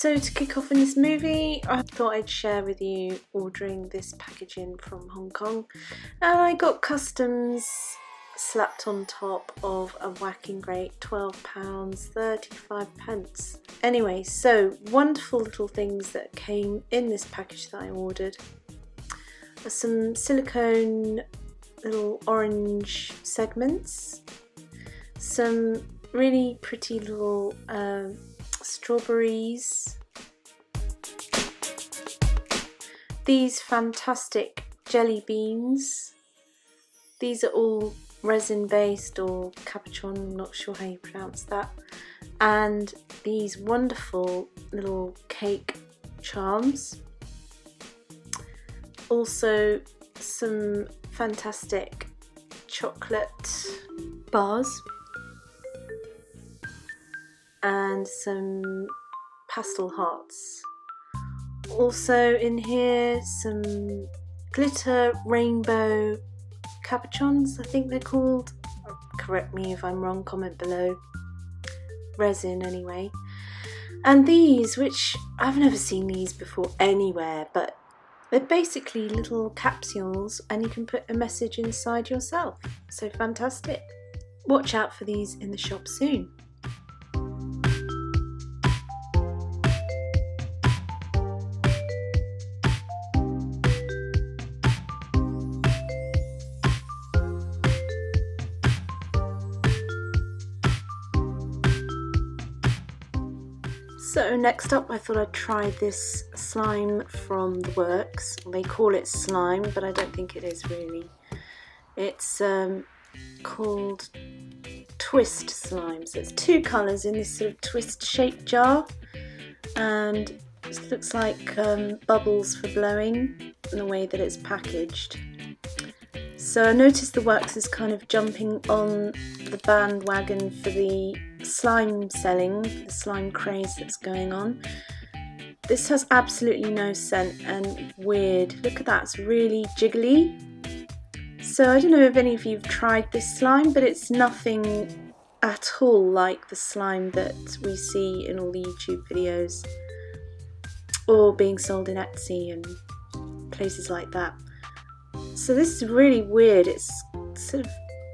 So to kick off in this movie, I thought I'd share with you ordering this packaging from Hong Kong, and I got customs slapped on top of a whacking great £12.35. Anyway, so wonderful little things that came in this package that I ordered are some silicone little orange segments, some really pretty little strawberries, these fantastic jelly beans. These are all resin based or capuchon, I'm not sure how you pronounce that, and these wonderful little cake charms. Also some fantastic chocolate bars and some pastel hearts. Also in here some glitter rainbow capuchons, I think they're called. Correct me if I'm wrong, comment below. Resin anyway. And these, which I've never seen these before anywhere, but they're basically little capsules and you can put a message inside yourself. So fantastic. Watch out for these in the shop soon. So next up, I thought I'd try this slime from the works. They call it slime, but I don't think it is really. It's called twist slime. So it's two colours in this sort of twist shaped jar, and it looks like bubbles for blowing in the way that it's packaged. So I noticed the works is kind of jumping on the bandwagon for the slime selling, the slime craze that's going on. This has absolutely no scent and weird. Look at that, it's really jiggly. So I don't know if any of you have tried this slime, but it's nothing at all like the slime that we see in all the YouTube videos or being sold in Etsy and places like that. So this is really weird. It's sort of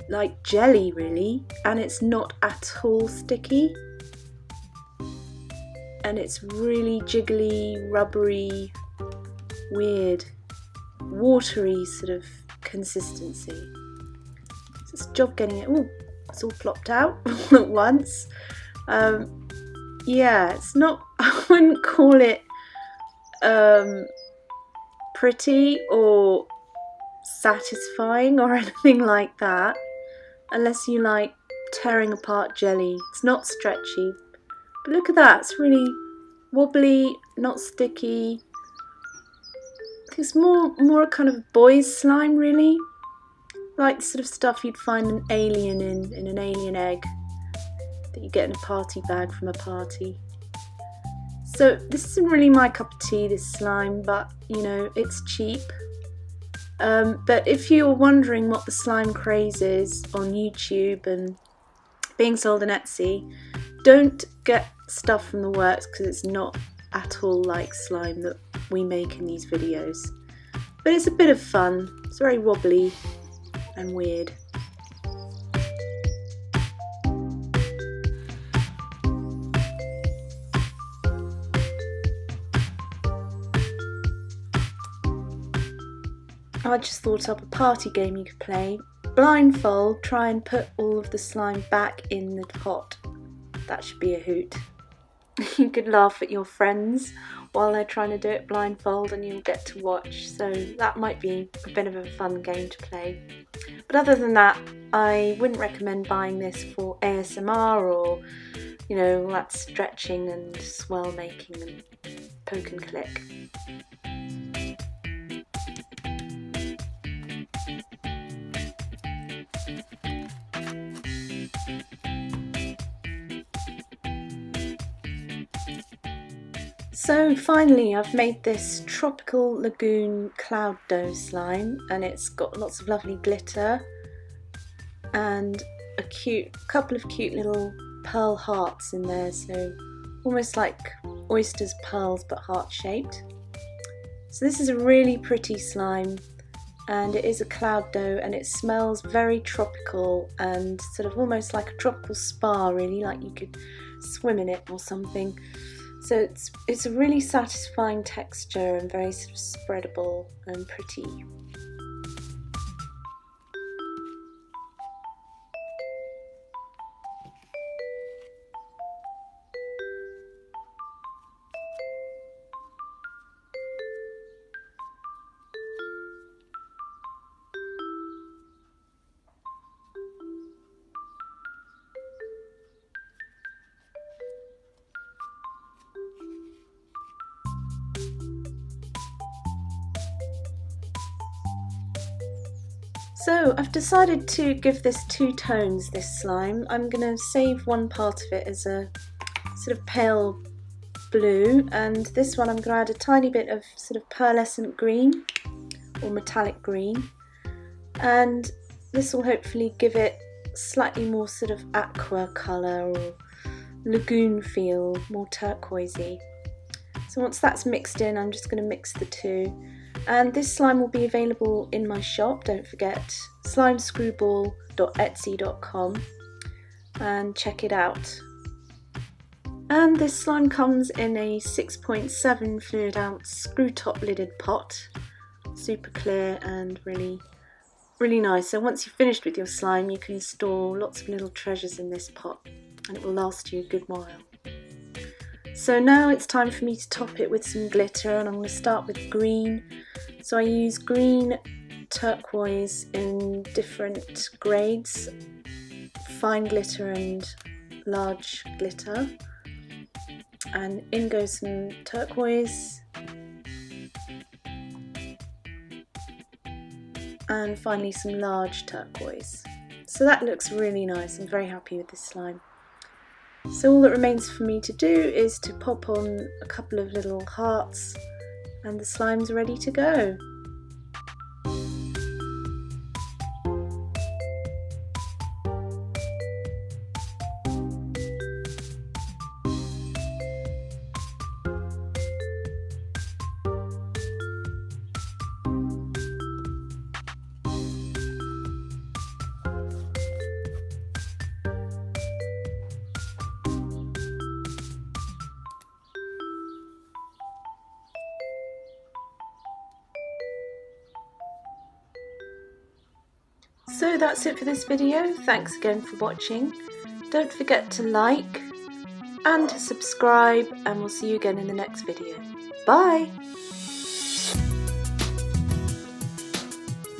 like jelly really, and it's not at all sticky, and it's really jiggly, rubbery, weird, watery sort of consistency. So it's a job getting it. Oh, it's all plopped out all at once. Yeah, it's not, I wouldn't call it pretty or satisfying or anything like that, unless you like tearing apart jelly. It's not stretchy, but look at that, it's really wobbly, not sticky. It's more a kind of boys slime really, like the sort of stuff you'd find an alien in an alien egg that you get in a party bag from a party. So this isn't really my cup of tea, this slime, but you know, it's cheap. But if you're wondering what the slime craze is on YouTube and being sold in Etsy, don't get stuff from the works because it's not at all like slime that we make in these videos. But it's a bit of fun, it's very wobbly and weird. I just thought up a party game you could play. Blindfold, try and put all of the slime back in the pot. That should be a hoot. You could laugh at your friends while they're trying to do it blindfold and you'll get to watch. So that might be a bit of a fun game to play. But other than that, I wouldn't recommend buying this for ASMR or, you know, all that stretching and swell making and poke and click. So finally I've made this tropical lagoon cloud dough slime, and it's got lots of lovely glitter and a couple of cute little pearl hearts in there, so almost like oyster's pearls but heart-shaped. So this is a really pretty slime, and it is a cloud dough, and it smells very tropical and sort of almost like a tropical spa, really, like you could swim in it or something. So it's a really satisfying texture and very sort of spreadable and pretty. So I've decided to give this two tones, this slime. I'm going to save one part of it as a sort of pale blue, and this one I'm going to add a tiny bit of sort of pearlescent green or metallic green, and this will hopefully give it slightly more sort of aqua colour or lagoon feel, more turquoisey. So once that's mixed in, I'm just going to mix the two. And this slime will be available in my shop, don't forget, slimescrewball.etsy.com, and check it out. And this slime comes in a 6.7 fluid ounce screw top lidded pot, super clear and really nice. So once you've finished with your slime, you can store lots of little treasures in this pot, and it will last you a good while. So now it's time for me to top it with some glitter, and I'm going to start with green. So I use green, turquoise in different grades, fine glitter and large glitter, and in goes some turquoise, and finally some large turquoise. So that looks really nice. I'm very happy with this slime. So all that remains for me to do is to pop on a couple of little hearts, and the slime's ready to go. So that's it for this video. Thanks again for watching. Don't forget to like and subscribe, and we'll see you again in the next video. Bye!